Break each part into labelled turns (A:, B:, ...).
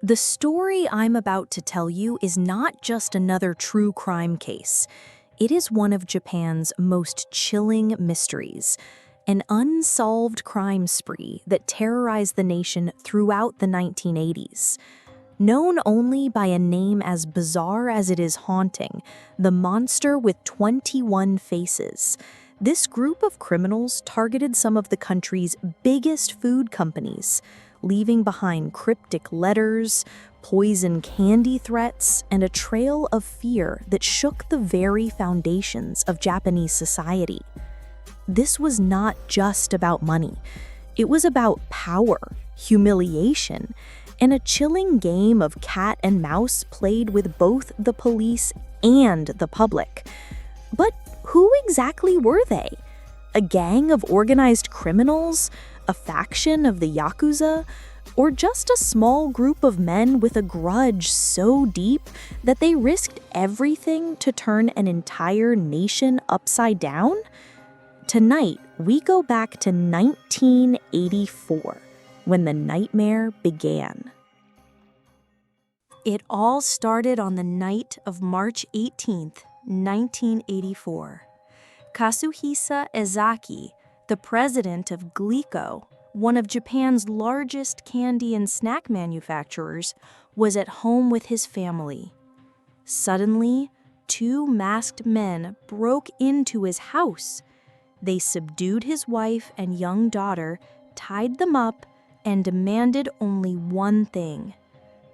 A: The story I'm about to tell you is not just another true crime case. It is one of Japan's most chilling mysteries, an unsolved crime spree that terrorized the nation throughout the 1980s. Known only by a name as bizarre as it is haunting, the monster with 21 faces. This group of criminals targeted some of the country's biggest food companies, leaving behind cryptic letters, poison candy threats, and a trail of fear that shook the very foundations of Japanese society. This was not just about money. It was about power, humiliation, and a chilling game of cat and mouse played with both the police and the public. But who exactly were they? A gang of organized criminals? A faction of the Yakuza? Or just a small group of men with a grudge so deep that they risked everything to turn an entire nation upside down? Tonight, we go back to 1984, when the nightmare began. It all started on the night of March 18th, 1984. Katsuhisa Ezaki, the president of Glico, one of Japan's largest candy and snack manufacturers, was at home with his family. Suddenly, two masked men broke into his house. They subdued his wife and young daughter, tied them up, and demanded only one thing: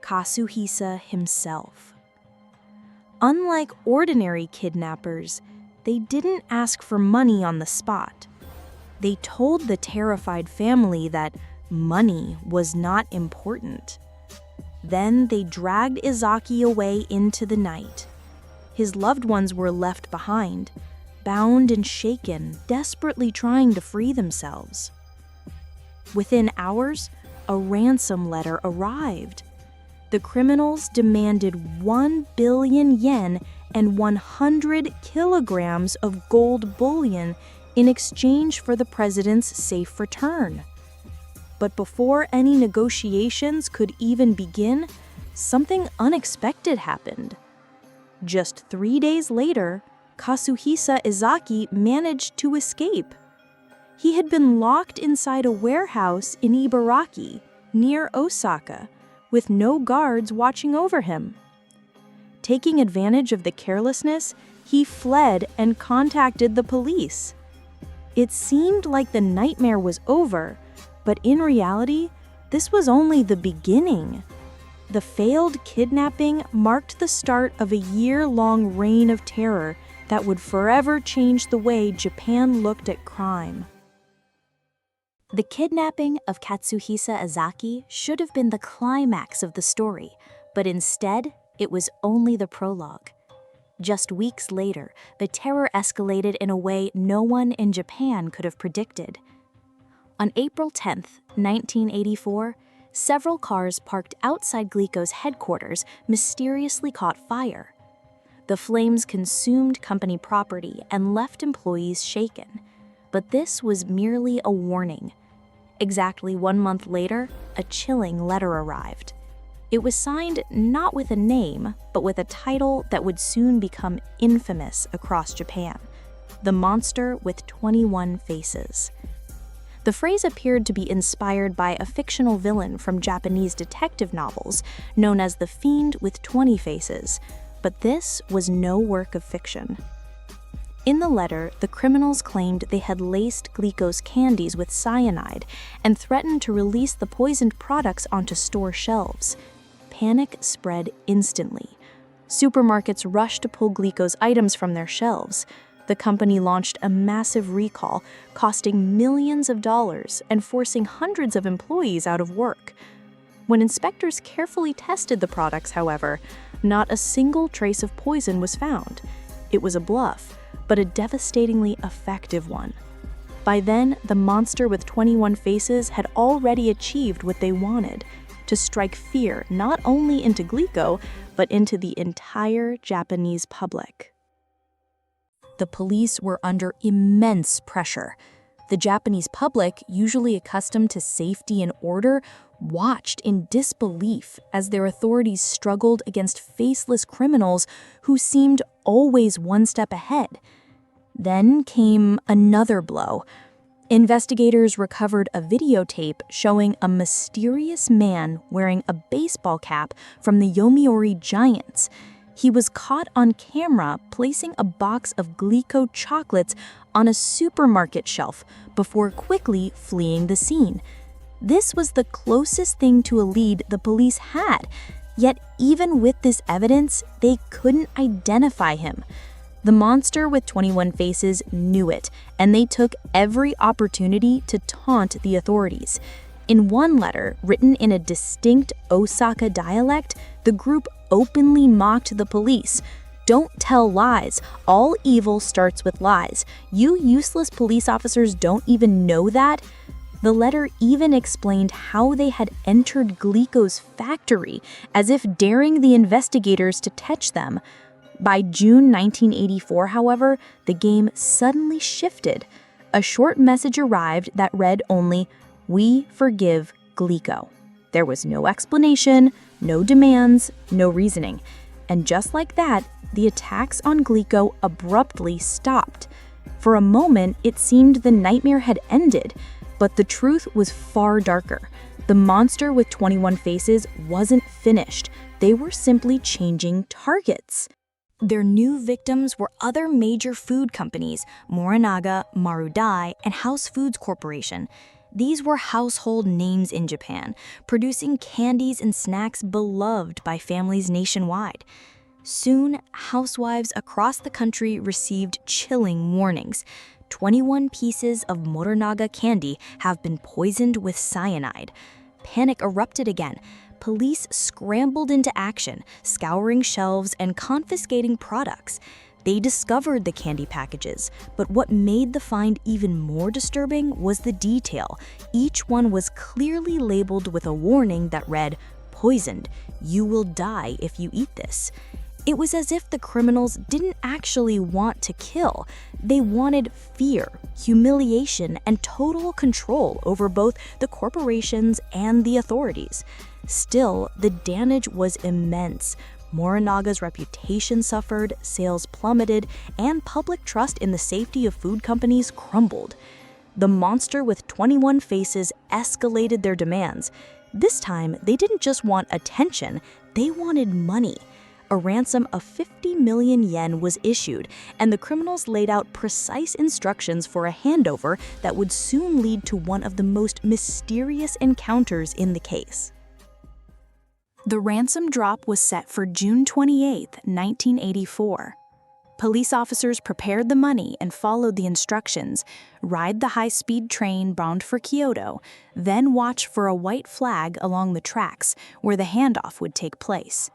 A: Katsuhisa himself. Unlike ordinary kidnappers, they didn't ask for money on the spot. They told the terrified family that money was not important. Then they dragged Ezaki away into the night. His loved ones were left behind, bound and shaken, desperately trying to free themselves. Within hours, a ransom letter arrived. The criminals demanded 1 billion yen and 100 kilograms of gold bullion in exchange for the president's safe return. But before any negotiations could even begin, something unexpected happened. Just 3 days later, Katsuhisa Ezaki managed to escape. He had been locked inside a warehouse in Ibaraki, near Osaka, with no guards watching over him. Taking advantage of the carelessness, he fled and contacted the police. It seemed like the nightmare was over, but in reality, this was only the beginning. The failed kidnapping marked the start of a year-long reign of terror that would forever change the way Japan looked at crime. The kidnapping of Katsuhisa Ezaki should have been the climax of the story, but instead, it was only the prologue. Just weeks later, the terror escalated in a way no one in Japan could have predicted. On April 10th, 1984, several cars parked outside Glico's headquarters mysteriously caught fire. The flames consumed company property and left employees shaken. But this was merely a warning. Exactly 1 month later, a chilling letter arrived. It was signed not with a name, but with a title that would soon become infamous across Japan: The Monster with 21 Faces. The phrase appeared to be inspired by a fictional villain from Japanese detective novels known as the Fiend with 20 Faces, but this was no work of fiction. In the letter, the criminals claimed they had laced Glico's candies with cyanide and threatened to release the poisoned products onto store shelves. Panic spread instantly. Supermarkets rushed to pull Glico's items from their shelves. The company launched a massive recall, costing millions of dollars and forcing hundreds of employees out of work. When inspectors carefully tested the products, however, not a single trace of poison was found. It was a bluff, but a devastatingly effective one. By then, the monster with 21 faces had already achieved what they wanted: to strike fear not only into Glico, but into the entire Japanese public. The police were under immense pressure. The Japanese public, usually accustomed to safety and order, watched in disbelief as their authorities struggled against faceless criminals who seemed always one step ahead. Then came another blow. Investigators recovered a videotape showing a mysterious man wearing a baseball cap from the Yomiuri Giants. He was caught on camera placing a box of Glico chocolates on a supermarket shelf before quickly fleeing the scene. This was the closest thing to a lead the police had, yet even with this evidence, they couldn't identify him. The monster with 21 faces knew it, and they took every opportunity to taunt the authorities. In one letter, written in a distinct Osaka dialect, the group openly mocked the police. "Don't tell lies. All evil starts with lies. You useless police officers don't even know that?" The letter even explained how they had entered Glico's factory, as if daring the investigators to touch them. By June 1984, however, the game suddenly shifted. A short message arrived that read only, "We forgive Glico." There was no explanation, no demands, no reasoning. And just like that, the attacks on Glico abruptly stopped. For a moment, it seemed the nightmare had ended, but the truth was far darker. The monster with 21 faces wasn't finished. They were simply changing targets. Their new victims were other major food companies, Morinaga, Marudai, and House Foods Corporation. These were household names in Japan, producing candies and snacks beloved by families nationwide. Soon, housewives across the country received chilling warnings. 21 pieces of Morinaga candy have been poisoned with cyanide. Panic erupted again. Police scrambled into action, scouring shelves and confiscating products. They discovered the candy packages, but what made the find even more disturbing was the detail. Each one was clearly labeled with a warning that read, "Poisoned. You will die if you eat this." It was as if the criminals didn't actually want to kill. They wanted fear, humiliation, and total control over both the corporations and the authorities. Still, the damage was immense. Morinaga's reputation suffered, sales plummeted, and public trust in the safety of food companies crumbled. The monster with 21 faces escalated their demands. This time, they didn't just want attention, they wanted money. A ransom of 50 million yen was issued, and the criminals laid out precise instructions for a handover that would soon lead to one of the most mysterious encounters in the case. The ransom drop was set for June 28, 1984. Police officers prepared the money and followed the instructions: ride the high-speed train bound for Kyoto, then watch for a white flag along the tracks where the handoff would take place.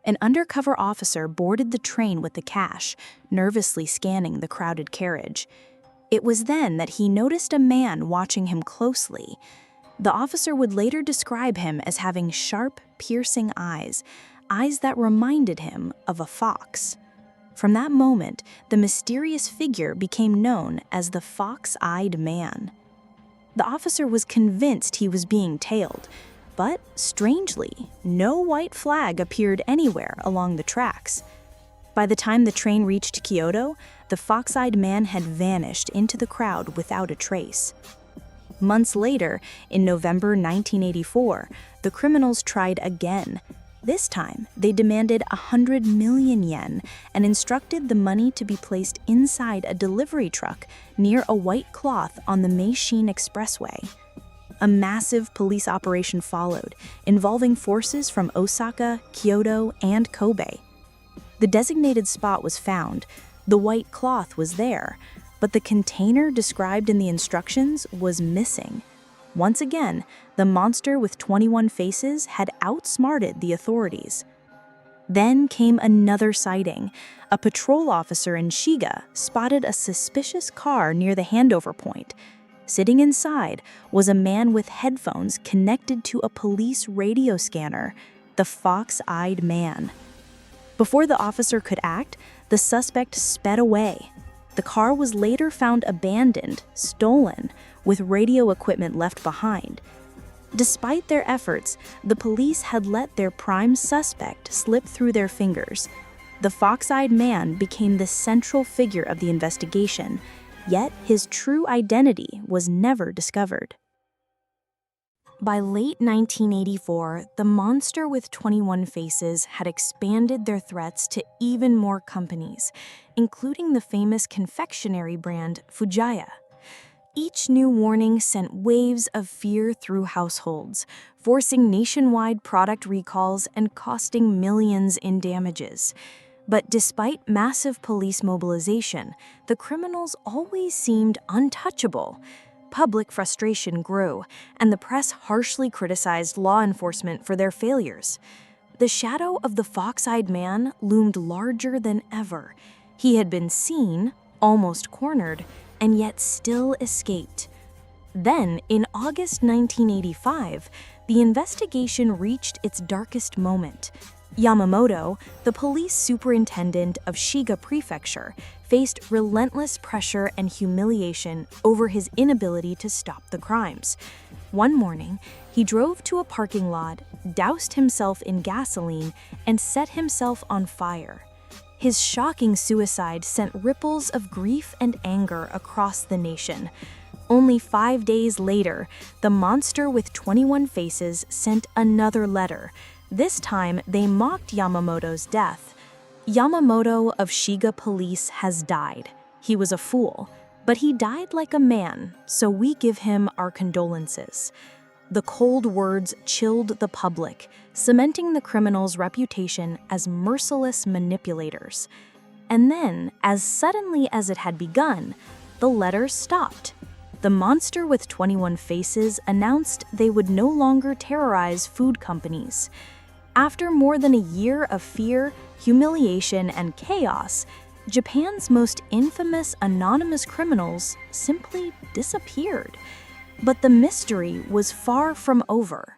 A: An undercover officer boarded the train with the cash, nervously scanning the crowded carriage. It was then that he noticed a man watching him closely. The officer would later describe him as having sharp, piercing eyes that reminded him of a fox. From that moment, the mysterious figure became known as the fox-eyed man. The officer was convinced he was being tailed, but strangely, no white flag appeared anywhere along the tracks. By the time the train reached Kyoto, the fox-eyed man had vanished into the crowd without a trace. Months later, in November 1984, the criminals tried again. This time, they demanded 100 million yen and instructed the money to be placed inside a delivery truck near a white cloth on the Meishin Expressway. A massive police operation followed, involving forces from Osaka, Kyoto, and Kobe. The designated spot was found. The white cloth was there, but the container described in the instructions was missing. Once again, the monster with 21 faces had outsmarted the authorities. Then came another sighting. A patrol officer in Shiga spotted a suspicious car near the handover point. Sitting inside was a man with headphones connected to a police radio scanner, the fox-eyed man. Before the officer could act, the suspect sped away. The car was later found abandoned, stolen, with radio equipment left behind. Despite their efforts, the police had let their prime suspect slip through their fingers. The fox-eyed man became the central figure of the investigation, yet his true identity was never discovered. By late 1984, the monster with 21 faces had expanded their threats to even more companies, including the famous confectionery brand Fujaya. Each new warning sent waves of fear through households, forcing nationwide product recalls and costing millions in damages. But despite massive police mobilization, the criminals always seemed untouchable. Public frustration grew, and the press harshly criticized law enforcement for their failures. The shadow of the fox-eyed man loomed larger than ever. He had been seen, almost cornered, and yet still escaped. Then, in August 1985, the investigation reached its darkest moment. Yamamoto, the police superintendent of Shiga Prefecture, faced relentless pressure and humiliation over his inability to stop the crimes. One morning, he drove to a parking lot, doused himself in gasoline, and set himself on fire. His shocking suicide sent ripples of grief and anger across the nation. Only 5 days later, the monster with 21 faces sent another letter. This time, they mocked Yamamoto's death. Yamamoto of Shiga Police has died. He was a fool, but he died like a man, so we give him our condolences. The cold words chilled the public, cementing the criminal's reputation as merciless manipulators. And then, as suddenly as it had begun, the letter stopped. The monster with 21 faces announced they would no longer terrorize food companies. After more than a year of fear, humiliation, and chaos, Japan's most infamous anonymous criminals simply disappeared. But the mystery was far from over.